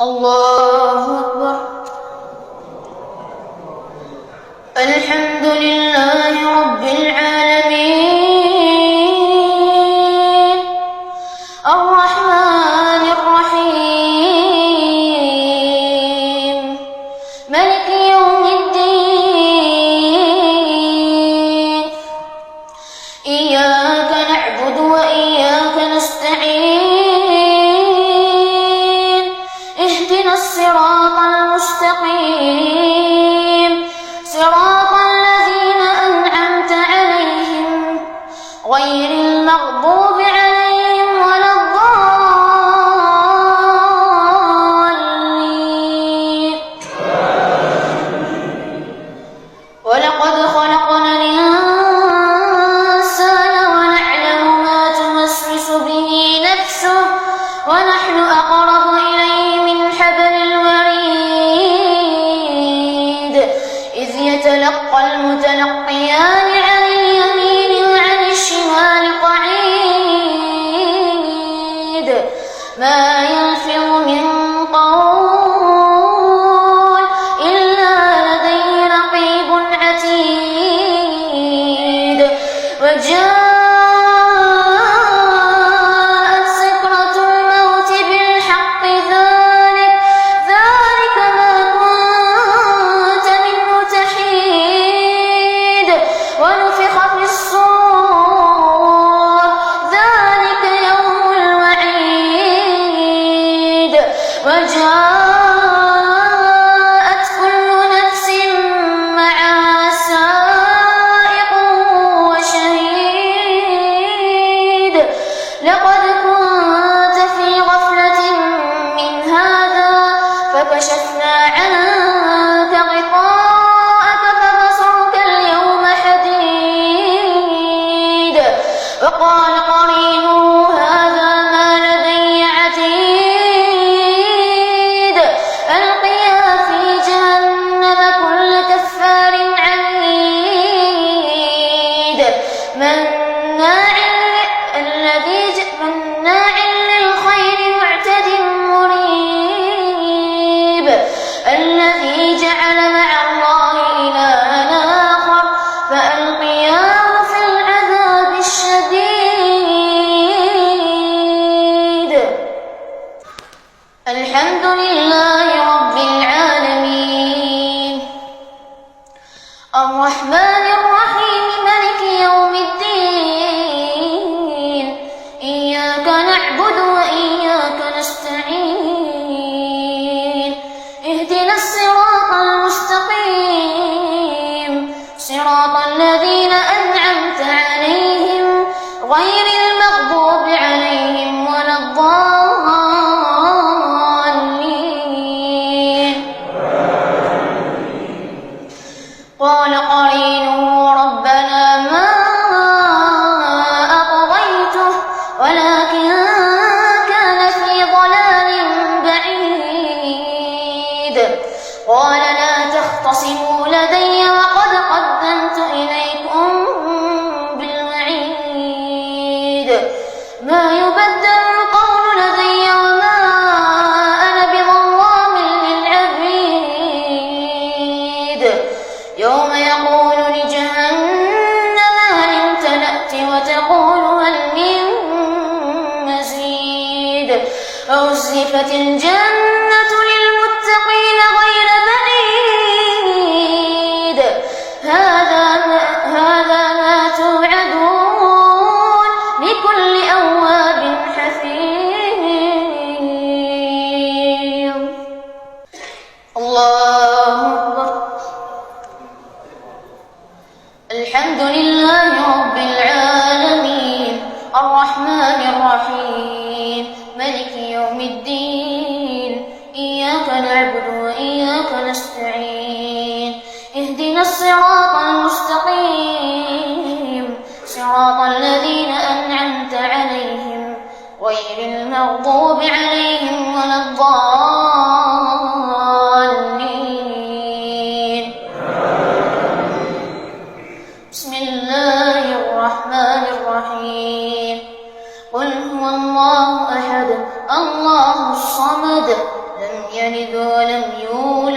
الله أكبر. الحمد لله رب العالمين الرحمن الرحيم مالك يوم الدين إياك نعبد وإياك نستعين اهدنا الصراط المستقيم صراط الذين أنعمت عليهم غير المغضوب عليهم ولا الضالين. ولقد خلقنا الإنسان ونعلم ما توسوس به نفسه ونحن أقرب إليه من حبل الوريد إذ يتلقى المتلقيان عن اليمين وعن الشمال قعيد ما يلفظ من قول إلا لديه رقيب عتيد. وجاءت سكرة الموت بالحق ذلك ما كنت منه تحيد. ونفخ في الصور ذلك يوم الوعيد. وجاءت كل نفس معها سائق وشهيد. لقد كنت في غفلة من هذا فكشفنا عنك غطاءك فبصرك اليوم حديد. وقال قرينه هذا ما لدي عتيد. ألقيا في جهنم كل كفار عنيد مناع للخير معتد مريب. الذي جعل مع الله إلها آخر فألقياه في العذاب الشديد. الحمد لله رب العالمين الرحمن الرحيم مالك يوم الدين إياك نعبد وإياك نستعين اهدنا الصراط المستقيم صراط الذين أنعمت عليهم غير المغضوب عليهم ولا الضالين. قال قرينه ربنا ما أطغيته ولكن كان في ضلال بعيد. قال لا تختصموا لدي وقد قدمت إليكم بالوعيد. ما يبدل القول لدي وما أنا بظلام للعبيد. يوم يقول لجهنم هل امتلأت وتقول هل من مزيد. وأزلفت الجنة للمتقين غير بعيد. هذا ما توعدون لكل أواب حفيظ. الله أكبر. الحمد لله رب العالمين الرحمن الرحيم مالك يوم الدين إياك نعبد وإياك نستعين اهدنا الصراط المستقيم صراط الذين أنعمت عليهم غير المغضوب عليهم ولا الضالين. بسم الله الرحمن الرحيم. قل هو الله أحد الله الصمد لم يلد ولم يولد